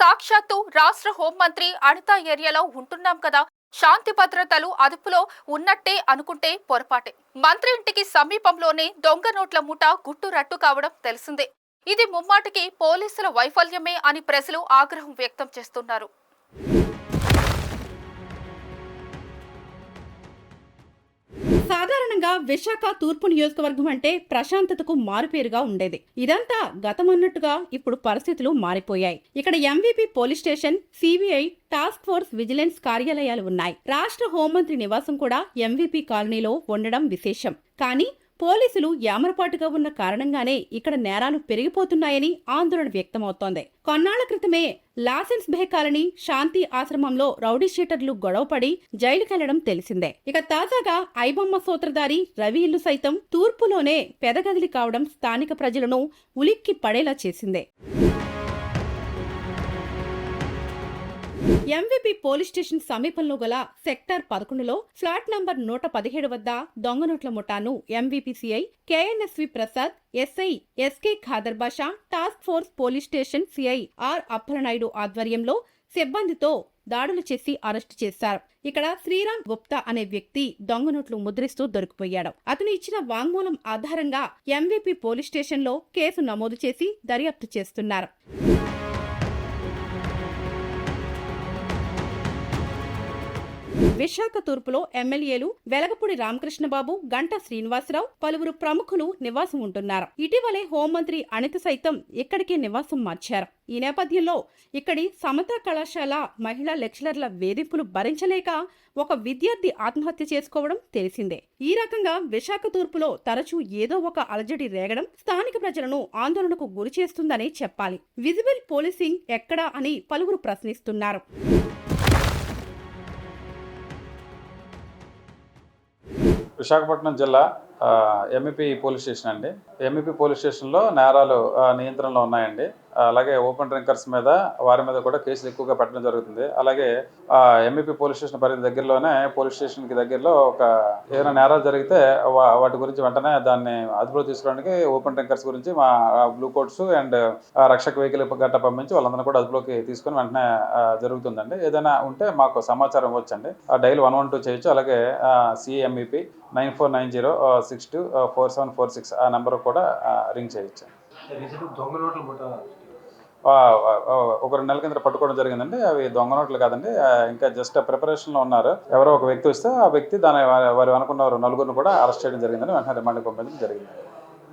సాక్షాత్తు రాష్ట్ర హోంమంత్రి అనిత ఏరియాలో ఉంటున్నాం కదా, శాంతి భద్రతలు అదుపులో ఉన్నట్టే అనుకుంటే పొరపాటే. మంత్రి ఇంటికి సమీపంలోనే దొంగ నోట్ల ముఠ గుట్టు రట్టు కావడం తెలిసిందే. ఇది ముమ్మాటికి పోలీసుల వైఫల్యమే అని ప్రజలు ఆగ్రహం వ్యక్తం చేస్తున్నారు. సాధారణంగా విశాఖ తూర్పు నియోజకవర్గం అంటే ప్రశాంతతకు మారుపేరుగా ఉండేది. ఇదంతా గతమన్నట్టుగా ఇప్పుడు పరిస్థితులు మారిపోయాయి. ఇక్కడ MVP police station, CBI, task force, vigilance కార్యాలయాలు ఉన్నాయి. రాష్ట్ర హోంమంత్రి నివాసం కూడా ఎంవీపీ కాలనీలో ఉండడం విశేషం. కానీ పోలీసులు యామరపాటుగా ఉన్న కారణంగానే ఇక్కడ నేరాలు పెరిగిపోతున్నాయని ఆందోళన వ్యక్తమవుతోంది. కొన్నాళ్ల క్రితమే లాసెన్స్ బే కాలనీ, శాంతి ఆశ్రమంలో రౌడీ షీటర్లు గొడవపడి జైలుకెళ్లడం తెలిసిందే. ఇక తాజాగా ఐబొమ్మ సూత్రధారి రవి ఇల్లు సైతం తూర్పులోనే పెదగదిలి కావడం స్థానిక ప్రజలను ఉలిక్కి పడేలా చేసిందే. ఎంవీపీ పోలీస్ స్టేషన్ సమీపంలో గల సెక్టార్ 11లో ఫ్లాట్ నంబర్ 117 వద్ద దొంగ నోట్ల ముఠాను MVP CI KNSV Prasad, SI SK Khader Basha, task force police station CI R Appalanaidu ఆధ్వర్యంలో సిబ్బందితో దాడులు చేసి అరెస్టు చేశారు. ఇక్కడ శ్రీరామ్ గుప్తా అనే వ్యక్తి దొంగ నోట్లు ముద్రిస్తూ దొరికిపోయాడు. అతను ఇచ్చిన వాంగ్మూలం ఆధారంగా ఎంవీపీ పోలీస్ స్టేషన్లో కేసు నమోదు చేసి దర్యాప్తు చేస్తున్నారు. విశాఖ తూర్పులో ఎమ్మెల్యేలు వెలగపూడి రామకృష్ణబాబు, గంటా శ్రీనివాసరావు, పలువురు ప్రముఖులు నివాసం ఉంటున్నారు. ఇటీవలే హోంమంత్రి అనిత సైతం ఇక్కడికి నివాసం మార్చారు. ఈ నేపథ్యంలో ఇక్కడి సమతా కళాశాల మహిళా లెక్చరర్ల వేధింపులు భరించలేక ఒక విద్యార్థి ఆత్మహత్య చేసుకోవడం తెలిసిందే. ఈ రకంగా విశాఖ తూర్పులో తరచూ ఏదో ఒక అలజడి రేగడం స్థానిక ప్రజలను ఆందోళనకు గురి చేస్తుందనే చెప్పాలి. విజిబుల్ పోలీసింగ్ ఎక్కడా అని పలువురు ప్రశ్నిస్తున్నారు. విశాఖపట్నం జిల్లా ఎంఈపీ పోలీస్ స్టేషన్ అండి. ఎంఈపీ పోలీస్ స్టేషన్లో నేరాలు నియంత్రణలో ఉన్నాయండి. అలాగే ఓపెన్ డ్రింకర్స్ మీద, వారి మీద కూడా కేసులు ఎక్కువగా పెట్టడం జరుగుతుంది. అలాగే ఎంఈపీ పోలీస్ స్టేషన్ పరిధి దగ్గరలోనే పోలీస్ స్టేషన్కి దగ్గరలో ఏదైనా నేరాలు జరిగితే వాటి గురించి వెంటనే దాన్ని అదుపులో తీసుకోవడానికి ఓపెన్ డ్రింకర్స్ గురించి మా బ్లూ కోట్స్ అండ్ రక్షక వెహికల్ గట్రా పంపించి వాళ్ళందరూ కూడా అదుపులోకి తీసుకొని వెంటనే జరుగుతుందండి. ఏదైనా ఉంటే మాకు సమాచారం ఇవ్వచ్చండి. డైల్ 112 చేయొచ్చు. అలాగే సిఎంఈపీ 9490624746 ఆ నెంబర్ కూడా రింగ్ చేయొచ్చు. ఒక 2 నెలల కింద పట్టుకోవడం జరిగిందండి. అవి దొంగ నోట్లు కాదండి, ఇంకా జస్ట్ ప్రిపరేషన్లో ఉన్నారు. ఎవరో ఒక వ్యక్తి వస్తే ఆ వ్యక్తి వారు అనుకున్న 4 కూడా అరెస్ట్ చేయడం జరిగిందని వెంటనే రిమాండ్కి పంపించడం జరిగింది.